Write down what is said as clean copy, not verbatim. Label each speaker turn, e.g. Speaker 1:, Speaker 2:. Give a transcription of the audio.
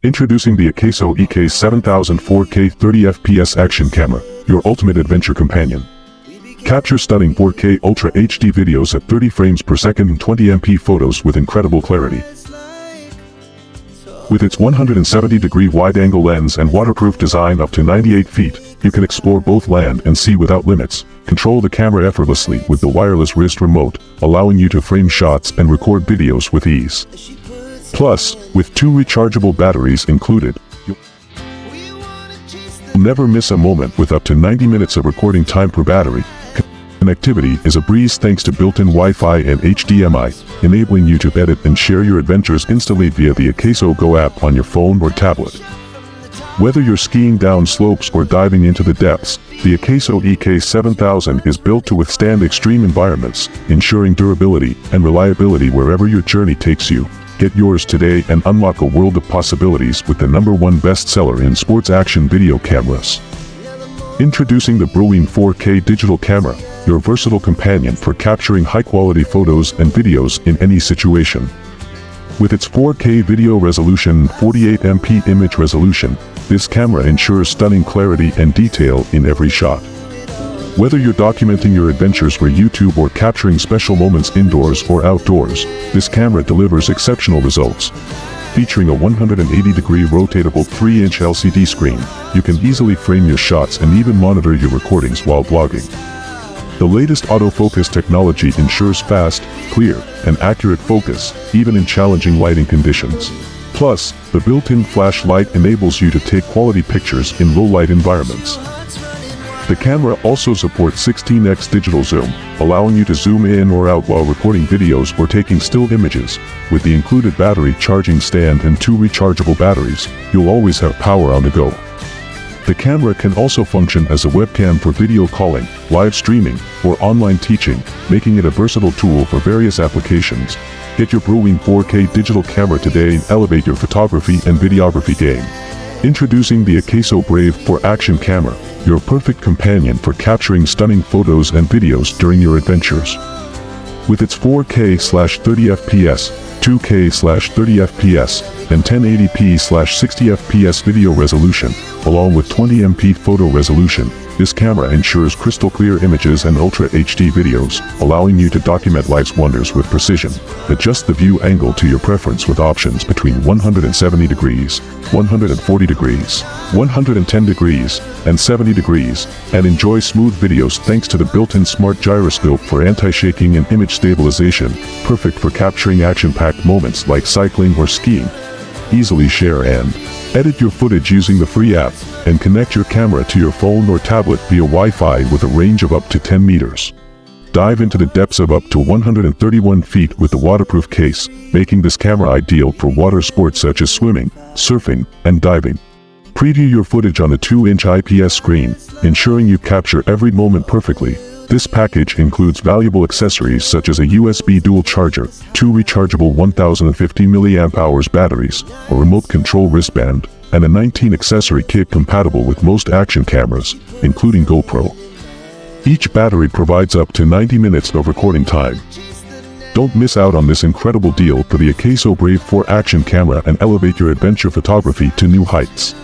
Speaker 1: Introducing the AKASO EK7000 4K 30fps action camera, your ultimate adventure companion. Capture stunning 4K Ultra HD videos at 30 frames per second and 20MP photos with incredible clarity. With its 170-degree wide-angle lens and waterproof design up to 98 feet, you can explore both land and sea without limits. Control the camera effortlessly with the wireless wrist remote, allowing you to frame shots and record videos with ease. Plus, with 2 rechargeable batteries included, you'll never miss a moment with up to 90 minutes of recording time per battery. Connectivity is a breeze thanks to built-in Wi-Fi and HDMI, enabling you to edit and share your adventures instantly via the AKASO Go app on your phone or tablet. Whether you're skiing down slopes or diving into the depths, the AKASO EK7000 is built to withstand extreme environments, ensuring durability and reliability wherever your journey takes you. Get yours today and unlock a world of possibilities with the #1 bestseller in sports action video cameras. Introducing the Brilliant 4K digital camera, your versatile companion for capturing high-quality photos and videos in any situation. With its 4K video resolution and 48MP image resolution, this camera ensures stunning clarity and detail in every shot. Whether you're documenting your adventures for YouTube or capturing special moments indoors or outdoors, this camera delivers exceptional results. Featuring a 180-degree rotatable 3-inch LCD screen, you can easily frame your shots and even monitor your recordings while vlogging. The latest autofocus technology ensures fast, clear, and accurate focus, even in challenging lighting conditions. Plus, the built-in flashlight enables you to take quality pictures in low-light environments. The camera also supports 16x digital zoom, allowing you to zoom in or out while recording videos or taking still images. With the included battery charging stand and 2 rechargeable batteries, you'll always have power on the go. The camera can also function as a webcam for video calling, live streaming, or online teaching, making it a versatile tool for various applications. Get your Brilliant 4K digital camera today and elevate your photography and videography game. Introducing the AKASO Brave 4 Action Camera, your perfect companion for capturing stunning photos and videos during your adventures. With its 4K/30fps, 2K/30fps, and 1080p/60fps video resolution, along with 20MP photo resolution, this camera ensures crystal clear images and Ultra HD videos, allowing you to document life's wonders with precision. Adjust the view angle to your preference with options between 170 degrees, 140 degrees, 110 degrees, and 70 degrees, and enjoy smooth videos thanks to the built-in smart gyroscope for anti-shaking and image stabilization, perfect for capturing action-packed moments like cycling or skiing. Easily share and edit your footage using the free app, and connect your camera to your phone or tablet via Wi-Fi with a range of up to 10 meters. Dive into the depths of up to 131 feet with the waterproof case, making this camera ideal for water sports such as swimming, surfing, and diving. Preview your footage on the 2-inch IPS screen, ensuring you capture every moment perfectly. This package includes valuable accessories such as a USB dual charger, 2 rechargeable 1050 mAh batteries, a remote control wristband, and a 19 accessory kit compatible with most action cameras, including GoPro. Each battery provides up to 90 minutes of recording time. Don't miss out on this incredible deal for the AKASO Brave 4 Action Camera and elevate your adventure photography to new heights.